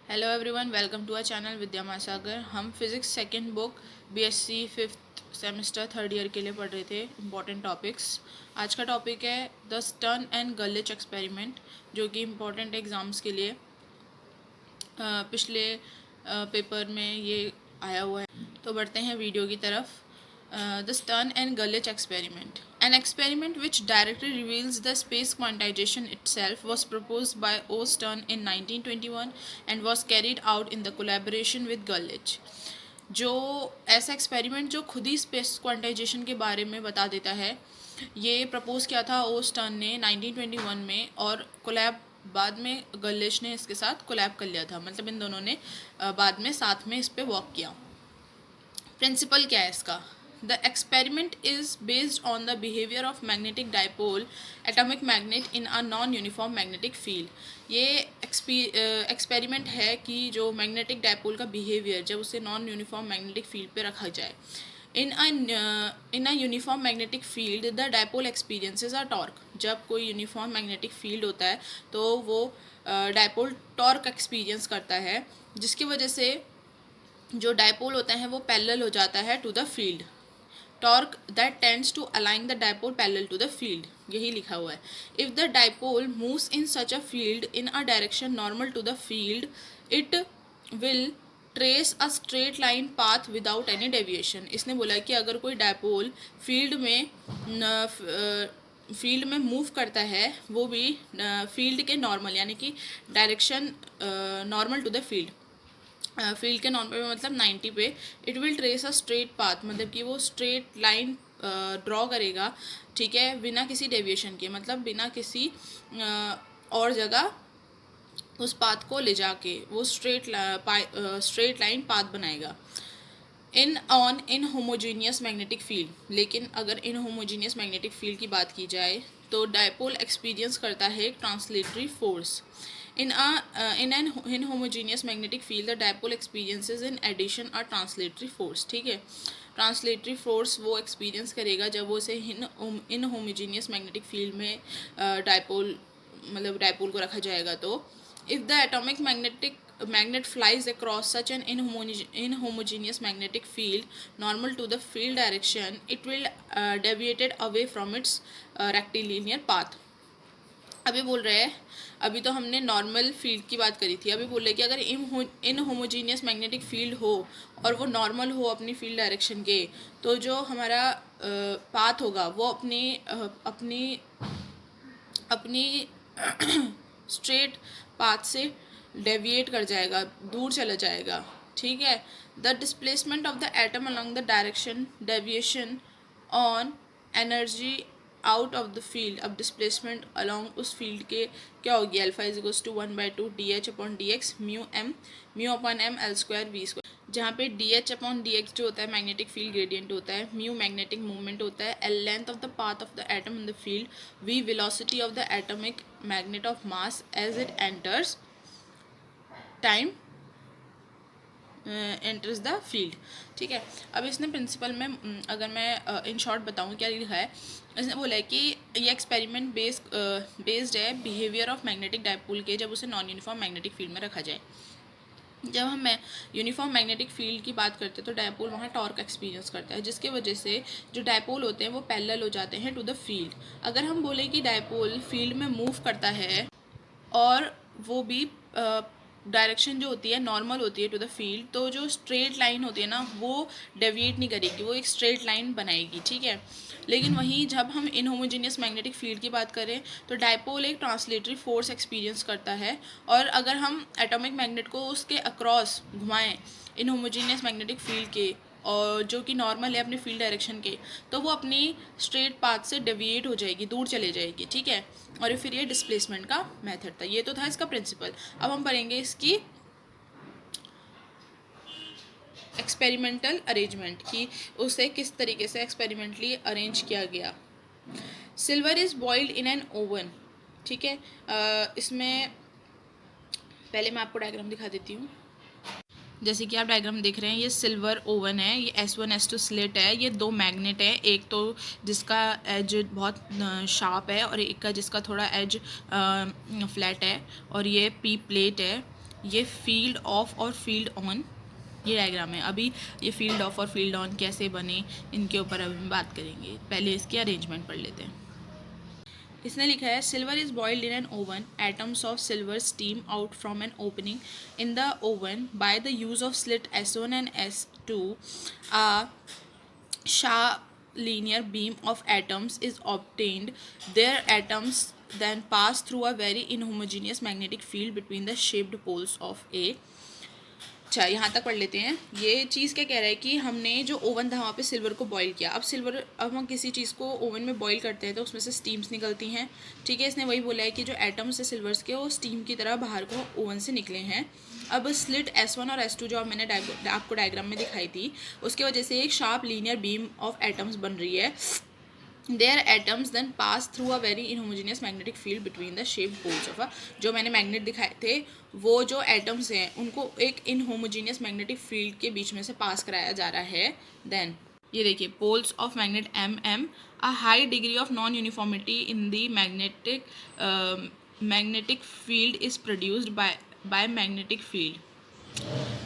Hello everyone, welcome to our channel Vidya Mahasagar. हम physics second book BSc fifth semester third year के लिए पढ़ रहे थे इम्पॉर्टेंट टॉपिक्स। आज का टॉपिक है द स्टर्न एंड गलिच एक्सपेरिमेंट, जो कि इम्पॉर्टेंट एग्ज़ाम्स के लिए पिछले पेपर में ये आया हुआ है। तो बढ़ते हैं वीडियो की तरफ। The Stern and Gulich experiment. An experiment which directly reveals the space quantization itself was proposed by O. Stern in 1921 and was carried out in the collaboration with Gulich. जो ऐसा एक्सपेरिमेंट जो खुद ही space quantization के बारे में बता देता है, ये प्रपोज किया था ओ स्टर्न ने 1921 में, और कोलैब बाद में गलिच ने इसके साथ कोलैब कर लिया था। मतलब इन दोनों ने बाद में साथ में इस पर वर्क किया। प्रिंसिपल क्या है इसका? The experiment is based on the behaviour of magnetic dipole atomic magnet in a non uniform magnetic field. ये एक्सपेरिमेंट है कि जो मैग्नेटिक डाइपोल का बिहेवियर जब उसे नॉन यूनिफॉर्म मैग्नेटिक फील्ड पे रखा जाए। In a uniform magnetic field the dipole experiences a torque. जब कोई यूनिफॉर्म मैग्नेटिक फील्ड होता है तो वो डाइपोल टॉर्क एक्सपीरियंस करता है, जिसकी वजह से जो डाइपोल होता है वो पैरेलल हो जाता है to the field. Torque that tends to align the dipole parallel to the field, यही लिखा हुआ है। If the dipole moves in such a field in a direction normal to the field, it will trace a straight line path without any deviation. इसने बोला कि अगर कोई dipole field में मूव करता है, वो भी फील्ड के नॉर्मल यानी कि direction normal to the field, field के नॉर्मल पे मतलब 90 पे, it will trace a straight path, मतलब कि वो स्ट्रेट लाइन ड्रॉ करेगा, ठीक है, बिना किसी डेविएशन के, मतलब बिना किसी और जगह उस पाथ को ले जाके वो स्ट्रेट लाइन पाथ बनाएगा। इन होमोजीनियस मैग्नेटिक फील्ड। लेकिन अगर इन होमोजीनियस मैग्नेटिक फील्ड की बात की जाए तो डाइपोल एक्सपीरियंस करता है एक translatory force. In homogeneous magnetic field the dipole experiences in addition a translatory force, ठीक है। ट्रांसलेटरी फोर्स वो एक्सपीरियंस करेगा जब वो उसे इन होमोजीनियस मैग्नेटिक फील्ड में डाइपोल को रखा जाएगा। तो if the atomic magnet flies across such an inhomogeneous magnetic field normal to the field direction, it will deviated away from its rectilinear path. अभी बोल रहे हैं, अभी तो हमने नॉर्मल फील्ड की बात करी थी, अभी बोल रहे हैं कि अगर इन होमोजीनियस मैग्नेटिक फील्ड हो और वो नॉर्मल हो अपनी फील्ड डायरेक्शन के, तो जो हमारा पाथ होगा वो अपनी स्ट्रेट पाथ से डेविएट कर जाएगा, दूर चला जाएगा, ठीक है। The displacement of the atom along the direction deviation on energy out of the field. अब डिस्प्लेसमेंट अलॉन्ग उस फील्ड के क्या होगी? Alpha is equals to 1/2 DH/dx mu upon M L square V square, जहाँ पे DH/dx जो होता है मैग्नेटिक फील्ड ग्रेडियंट होता है, म्यू मैग्नेटिक मूवमेंट होता है, L length of the path of the atom in the field, V velocity of the atomic magnet of mass as it enters time enters the field, ठीक है। अब इसने principal में अगर मैं इन शॉर्ट बताऊँ क्या लिखा है, इसने बोला है कि ये एक्सपेरिमेंट बेस्ड है बिहेवियर ऑफ मैग्नेटिक डाइपोल के जब उसे नॉन यूनिफॉर्म मैग्नेटिक फील्ड में रखा जाए। जब हम यूनिफॉर्म मैग्नेटिक फील्ड की बात करते हैं तो डाइपोल वहाँ टॉर्क एक्सपीरियंस करता है, जिसके वजह से जो डाइपोल होते हैं वो पैरेलल हो जाते हैं टू द फील्ड। अगर हम बोले कि डाइपोल फील्ड में मूव करता है और वो भी डायरेक्शन जो होती है नॉर्मल होती है टू द फील्ड, तो जो स्ट्रेट लाइन होती है ना वो डेविएट नहीं करेगी, वो एक स्ट्रेट लाइन बनाएगी, ठीक है। लेकिन वहीं जब हम इनहोमोजेनियस मैग्नेटिक फील्ड की बात करें तो डाइपोल एक ट्रांसलेटरी फोर्स एक्सपीरियंस करता है, और अगर हम एटॉमिक मैग्नेट को उसके अक्रॉस घुमाएं इनहोमोजेनियस मैग्नेटिक फील्ड के, और जो कि नॉर्मल है अपने फील्ड डायरेक्शन के, तो वो अपनी स्ट्रेट पाथ से डेविएट हो जाएगी, दूर चले जाएगी, ठीक है। और फिर ये डिस्प्लेसमेंट का मेथड था। ये तो था इसका प्रिंसिपल। अब हम पढ़ेंगे इसकी एक्सपेरिमेंटल अरेंजमेंट की उसे किस तरीके से एक्सपेरिमेंटली अरेंज किया गया। Silver is boiled in an oven, ठीक है। इसमें पहले मैं आपको डायग्राम दिखा देती हूँ। जैसे कि आप डायग्राम देख रहे हैं, ये सिल्वर ओवन है, ये S1 S2 स्लिट है, ये दो मैग्नेट है, एक तो जिसका एज बहुत शार्प है और एक का जिसका थोड़ा एज फ्लैट है, और ये P प्लेट है। ये फील्ड ऑफ और फील्ड ऑन, ये डायग्राम है। अभी ये फील्ड ऑफ और फील्ड ऑन कैसे बने इनके ऊपर अभी हम बात करेंगे, पहले इसकी अरेंजमेंट पढ़ लेते हैं। इसने लिखा है silver is boiled in an oven, atoms of silver steam out from an opening in the oven by the use of slit S1 and S2 a sharp linear beam of atoms is obtained. Their atoms then pass through a very inhomogeneous magnetic field between the shaped poles of A. अच्छा, यहाँ तक पढ़ लेते हैं। ये चीज़ क्या कह रहा है कि हमने जो ओवन था वहाँ पे सिल्वर को बॉईल किया। अब हम किसी चीज़ को ओवन में बॉईल करते हैं तो उसमें से स्टीम्स निकलती हैं, ठीक है। इसने वही बोला है कि जो एटम्स है सिल्वर्स के वो स्टीम की तरह बाहर को ओवन से निकले हैं। अब स्लिट S1 और S2 जो मैंने आपको डायग्राम में दिखाई थी, उसकी वजह से एक sharp linear beam of atoms बन रही है। Their atoms then pass through a very inhomogeneous magnetic field between the shaped poles of a, जो मैंने मैग्नेट दिखाए थे वो जो एटम्स हैं उनको एक इनहोमोजीनियस मैग्नेटिक फील्ड के बीच में से पास कराया जा रहा है। देन ये देखिए poles of magnet M a high degree of non uniformity in the magnetic field is produced by magnetic field,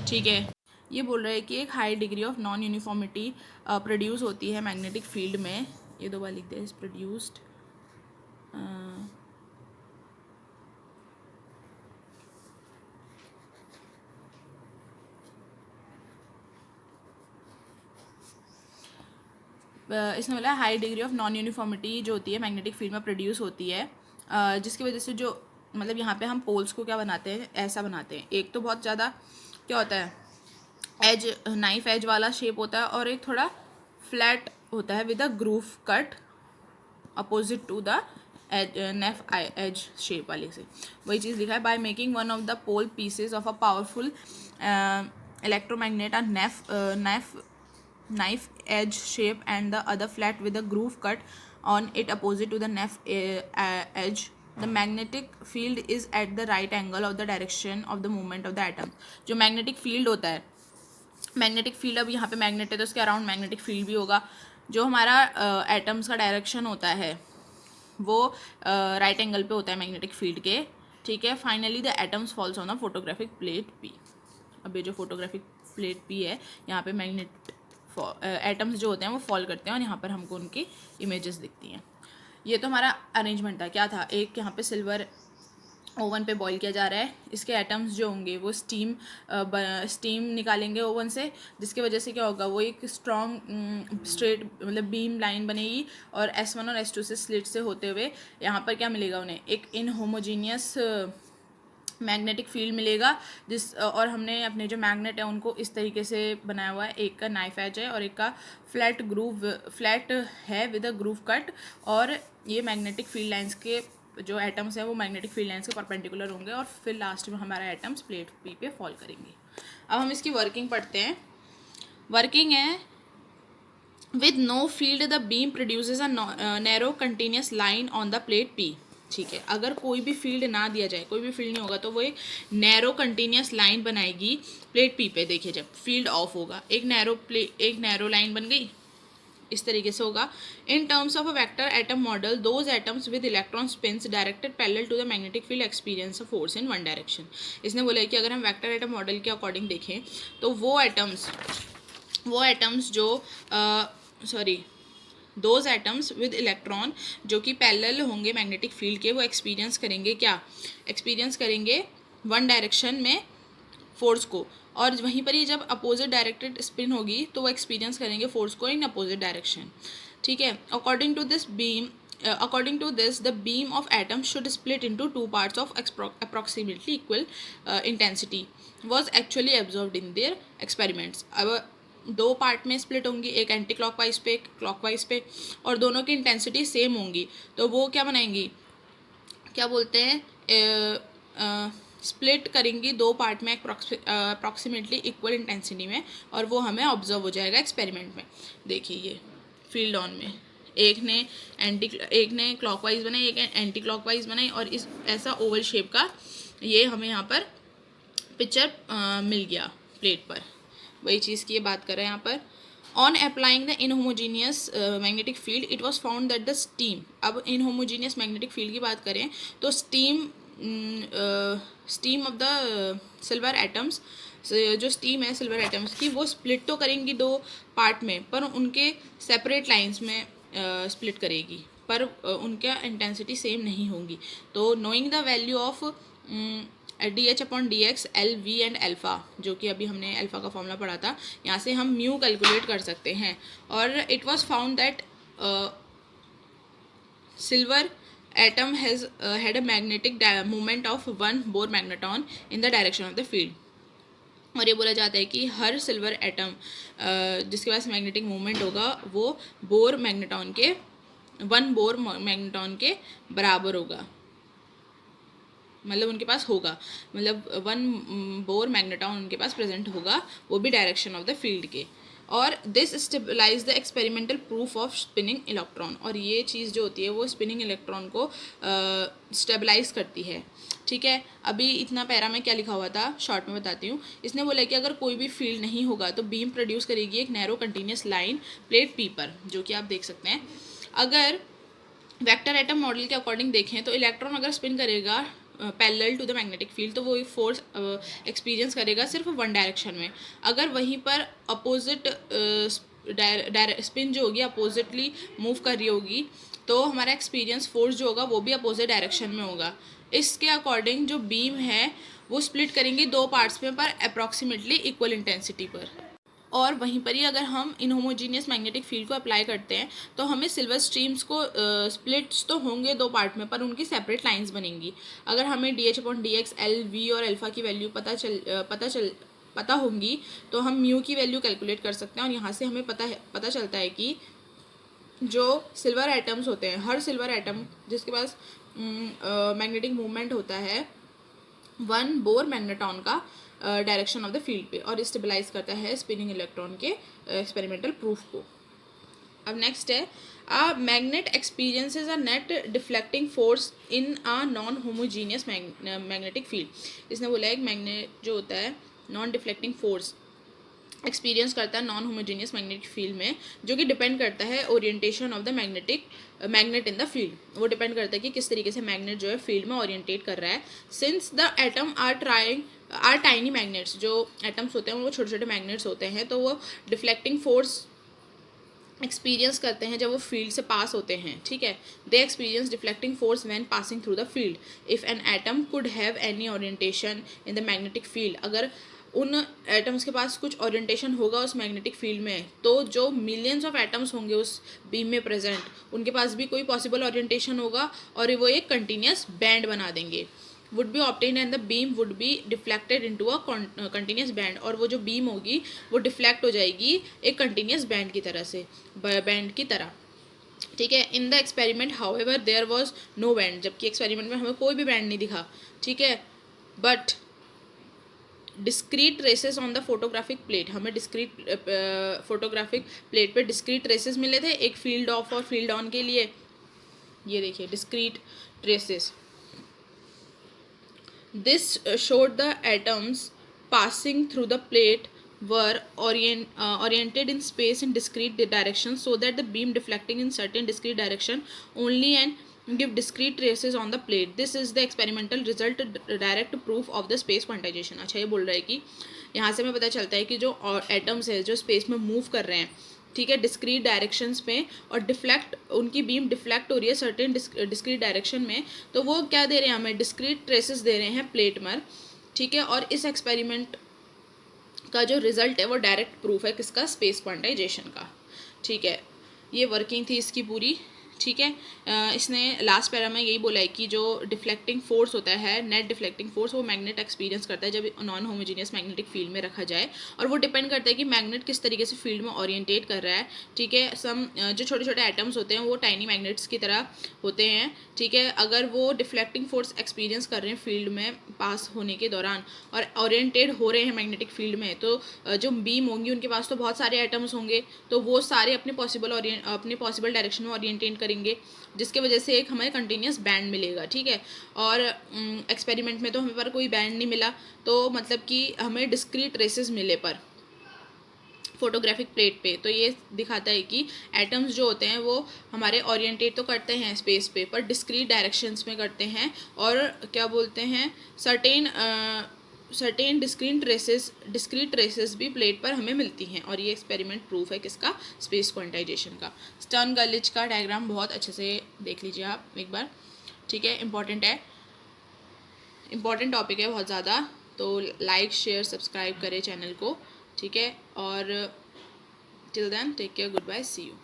ठीक है। ये बोल रहा है कि एक high degree of non uniformity produce होती है मैग्नेटिक फील्ड में। ये दो बार लिख दे, इज प्रोड्यूस्ड इसमें बोला high degree of non uniformity जो होती है मैग्नेटिक फील्ड में प्रोड्यूस होती है, जिसकी वजह से जो मतलब यहाँ पे हम पोल्स को क्या बनाते हैं, ऐसा बनाते हैं। एक तो बहुत ज़्यादा क्या होता है एज नाइफ एज वाला शेप होता है और एक थोड़ा फ्लैट होता है with a groove cut opposite to the knife edge shape वाले से। वही चीज़ लिखा है by making one of the pole pieces of a powerful electromagnet a knife edge shape and the other flat with a groove cut on it opposite to the knife edge. The magnetic field is at the right angle of the direction of the movement of the atom. जो magnetic field होता है, magnetic field अब यहाँ पे magnet है तो उसके around magnetic field भी होगा। जो हमारा एटम्स का डायरेक्शन होता है वो राइट एंगल पे होता है मैग्नेटिक फील्ड के, ठीक है। Finally the atoms falls on the photographic plate P. अब ये जो फोटोग्राफिक प्लेट पी है यहाँ पे मैग्नेट एटम्स जो होते हैं वो फॉल करते हैं और यहाँ पर हमको उनकी इमेजेस दिखती हैं। ये तो हमारा अरेंजमेंट था। क्या था, एक यहाँ पे सिल्वर ओवन पे बॉईल किया जा रहा है, इसके एटम्स जो होंगे वो स्टीम निकालेंगे ओवन से, जिसकी वजह से क्या होगा वो एक स्ट्रॉन्ग स्ट्रेट मतलब बीम लाइन बनेगी और S1 और S2 से स्लिट से होते हुए यहाँ पर क्या मिलेगा उन्हें, एक इनहोमोजीनियस मैग्नेटिक फील्ड मिलेगा। और हमने अपने जो मैग्नेट है उनको इस तरीके से बनाया हुआ है, एक का नाइफ एज है और एक का फ्लैट है विद अ ग्रूव कट, और ये मैग्नेटिक फील्ड लाइंस के जो एटम्स हैं वो मैग्नेटिक फील्ड लाइंस के परपेंडिकुलर होंगे और फिर लास्ट में हमारा एटम्स प्लेट पी पे फॉल करेंगे। अब हम इसकी वर्किंग पढ़ते हैं। वर्किंग है with know field the beam produces a narrow continuous line on the plate P, ठीक है। अगर कोई भी फील्ड ना दिया जाए, कोई भी फील्ड नहीं होगा तो वो एक नैरो कंटिन्यूस लाइन बनाएगी प्लेट पी पे। देखिए जब फील्ड ऑफ होगा एक नैरो लाइन बन गई, इस तरीके से होगा। In terms of a vector atom model those atoms with electron spins directed parallel to the magnetic field experience a force in one direction. इसने बोला है कि अगर हम वेक्टर एटम मॉडल के अकॉर्डिंग देखें तो वो एटम्स जो दोज एटम्स विद इलेक्ट्रॉन जो कि पैरेलल होंगे मैग्नेटिक फील्ड के, वो एक्सपीरियंस करेंगे वन डायरेक्शन में फोर्स को, और वहीं पर ही जब अपोजिट डायरेक्टेड स्पिन होगी तो वो एक्सपीरियंस करेंगे फोर्स को इन अपोजिट डायरेक्शन, ठीक है। According to this the beam of atom should split into two parts of approximately equal intensity was actually observed in their experiments. अब दो पार्ट में स्प्लिट होंगी, एक एंटी क्लॉकवाइज पे एक क्लॉकवाइज पे, और दोनों की इंटेंसिटी सेम होंगी, तो वो क्या बनाएंगी, क्या बोलते हैं, स्प्लिट करेंगी दो पार्ट में अप्रॉक्सीमेटली इक्वल इंटेंसिटी में, और वो हमें ऑब्जर्व हो जाएगा एक्सपेरिमेंट में। देखिए ये फील्ड ऑन में एक ने क्लॉकवाइज बनाई, एक एंटी क्लॉकवाइज बनाई, और इस ऐसा ओवल शेप का ये हमें यहाँ पर पिक्चर मिल गया प्लेट पर। वही चीज़ की ये बात कर रहे हैं यहाँ पर। On applying the inhomogeneous magnetic field it was found that the steam, अब इनहोमोजीनियस मैग्नेटिक फील्ड की बात करें तो steam steam of the silver atoms, जो स्टीम है सिल्वर एटम्स की वो स्प्लिट तो करेंगी दो पार्ट में, पर उनके सेपरेट लाइंस में स्प्लिट करेगी, पर उनका इंटेंसिटी सेम नहीं होगी। तो knowing the value of D H upon D x, L V and alpha, जो कि अभी हमने अल्फ़ा का फॉर्मूला पढ़ा था, यहाँ से हम म्यू कैलकुलेट कर सकते हैं। और it was found that silver atom has had a magnetic movement of one Bohr magneton in the direction of the field। और ये बोला जाता है कि हर सिल्वर एटम जिसके पास मैग्नेटिक मूवमेंट होगा वो बोर मैग्नेटॉन के बोर मैग्नेटॉन के बराबर होगा, मतलब उनके पास होगा, मतलब 1 बोर मैग्नेटॉन उनके पास प्रेजेंट होगा, वो भी डायरेक्शन ऑफ द फील्ड के। और this stabilize the experimental proof of spinning electron, और ये चीज़ जो होती है वो स्पिनिंग इलेक्ट्रॉन को स्टेबलाइज करती है। ठीक है, अभी इतना पैरा में क्या लिखा हुआ था शॉर्ट में बताती हूँ। इसने बोला कि अगर कोई भी फील्ड नहीं होगा तो बीम प्रोड्यूस करेगी एक narrow continuous line plate P पर, जो कि आप देख सकते हैं। अगर वेक्टर एटम मॉडल के अकॉर्डिंग देखें तो इलेक्ट्रॉन अगर स्पिन करेगा parallel to the magnetic field तो वो फोर्स एक्सपीरियंस करेगा सिर्फ वन डायरेक्शन में। अगर वहीं पर अपोजिट स्पिन जो होगी अपोजिटली मूव कर रही होगी तो हमारा एक्सपीरियंस फोर्स जो होगा वो भी अपोजिट डायरेक्शन में होगा। इसके अकॉर्डिंग जो बीम है वो स्प्लिट करेंगे दो पार्ट्स में पर अप्रॉक्सीमेटली इक्वल इंटेंसिटी पर। और वहीं पर ही अगर हम इनहोमोजीनियस मैग्नेटिक फील्ड को अप्लाई करते हैं तो हमें सिल्वर स्ट्रीम्स को स्प्लिट्स तो होंगे दो पार्ट में पर उनकी सेपरेट लाइंस बनेंगी। अगर हमें D H upon D x, L V और अल्फ़ा की वैल्यू पता होंगी तो हम म्यू की वैल्यू कैलकुलेट कर सकते हैं। और यहाँ से हमें पता चलता है कि जो सिल्वर एटम्स होते हैं, हर सिल्वर एटम जिसके पास मैग्नेटिक मूवमेंट होता है 1 बोर मैग्नेटॉन का डायरेक्शन ऑफ द फील्ड पे, और स्टेबलाइज करता है स्पिनिंग इलेक्ट्रॉन के एक्सपेरिमेंटल प्रूफ को। अब नेक्स्ट है a magnet experiences a net deflecting force in a non homogeneous magnetic field. इसने बोला है एक मैग्नेट जो होता है नॉन डिफ्लेक्टिंग फोर्स एक्सपीरियंस करता है नॉन होमोजीनियस मैग्नेटिक फील्ड में, जो कि डिपेंड करता है orientation of the magnet in the field. वो डिपेंड करता है कि किस तरीके से मैग्नेट जो है फील्ड में ओरिएंटेट कर रहा है। Since the atom are tiny magnets, जो एटम्स होते हैं वो छोटे छोटे मैग्नेट्स होते हैं, तो वो डिफ्लेक्टिंग फोर्स एक्सपीरियंस करते हैं जब वो फील्ड से पास होते हैं। ठीक है, they experience deflecting force when passing through the field. If an atom could have any orientation in the magnetic field, अगर उन एटम्स के पास कुछ ओरिएंटेशन होगा उस मैग्नेटिक फील्ड में तो जो मिलियंस ऑफ एटम्स होंगे उस बीम में प्रेजेंट उनके पास भी कोई पॉसिबल ओरिएंटेशन होगा और वो एक कंटिन्यूस बैंड बना देंगे। Would be obtained and the beam would be deflected into a continuous band, और वो जो बीम होगी वो डिफ्लेक्ट हो जाएगी एक कंटिन्यूस बैंड की तरह से, बैंड की तरह। ठीक है, in the experiment however there was no band, जबकि एक्सपेरिमेंट में हमें कोई भी बैंड नहीं दिखा। ठीक है, but discrete traces on the photographic plate, हमें डिस्क्रीट फोटोग्राफिक प्लेट पे डिस्क्रीट ट्रेसेस मिले थे एक फील्ड ऑफ और फील्ड ऑन के लिए। ये देखिए discrete traces. This showed the atoms passing through the plate were oriented in space in discrete directions, so that the beam deflecting in certain discrete direction only and give discrete traces on the plate. This is the experimental result, direct proof of the space quantization। अच्छा, ये बोल रहा है कि यहाँ से हमें पता चलता है कि जो एटम्स है जो स्पेस में मूव कर रहे हैं, ठीक है, डिस्क्रीट डायरेक्शंस में, और डिफ्लेक्ट उनकी बीम डिफ्लेक्ट हो रही है सर्टेन डिस्क्रीट डायरेक्शन में, तो वो क्या दे रहे हैं हमें डिस्क्रीट ट्रेसेस दे रहे हैं प्लेट में। ठीक है, और इस एक्सपेरिमेंट का जो रिजल्ट है वो डायरेक्ट प्रूफ है किसका, स्पेस क्वांटाइजेशन का। ठीक है, ये वर्किंग थी इसकी पूरी। ठीक है, इसने लास्ट पैरा में यही बोला है कि जो डिफ्लेक्टिंग फोर्स होता है नेट डिफ्लेक्टिंग फोर्स वो मैग्नेट एक्सपीरियंस करता है जब नॉन होमोजीनियस मैग्नेटिक फील्ड में रखा जाए, और वो डिपेंड करता है कि मैग्नेट किस तरीके से फील्ड में ओरिएंटेट कर रहा है। ठीक है, जो छोटे छोटे एटम्स होते हैं वो टाइनी मैग्नेट्स की तरह होते हैं। ठीक है, अगर वो डिफ्लेक्टिंग फोर्स एक्सपीरियंस कर रहे हैं फील्ड में पास होने के दौरान और ओरिएंटेड हो रहे हैं मैग्नेटिक फील्ड में, तो जो बीम होंगी उनके पास तो बहुत सारे एटम्स होंगे, तो वो सारे अपने पॉसिबल डायरेक्शन में ओरिएंटेट करेंगे, जिसके वजह से एक हमें कंटिन्यूस बैंड मिलेगा। ठीक है, और एक्सपेरिमेंट में तो हमें पर कोई बैंड नहीं मिला, तो मतलब कि हमें डिस्क्रीट ट्रेसेस मिले पर फोटोग्राफिक प्लेट पे। तो ये दिखाता है कि एटम्स जो होते हैं वो हमारे ओरिएंटेट तो करते हैं स्पेस पे, पर डिस्क्रीट डायरेक्शंस में करते हैं, और क्या बोलते हैं, सर्टेन डिस्क्रीट ट्रेसेस भी प्लेट पर हमें मिलती हैं। और ये एक्सपेरिमेंट प्रूफ है किसका, स्पेस क्वांटाइजेशन का। स्टर्न गर्लिच का डायग्राम बहुत अच्छे से देख लीजिए आप एक बार, ठीक है, इंपॉर्टेंट है, इंपॉर्टेंट टॉपिक है बहुत ज़्यादा। तो लाइक शेयर सब्सक्राइब करें चैनल को, ठीक है, और till then take care, good bye, see you.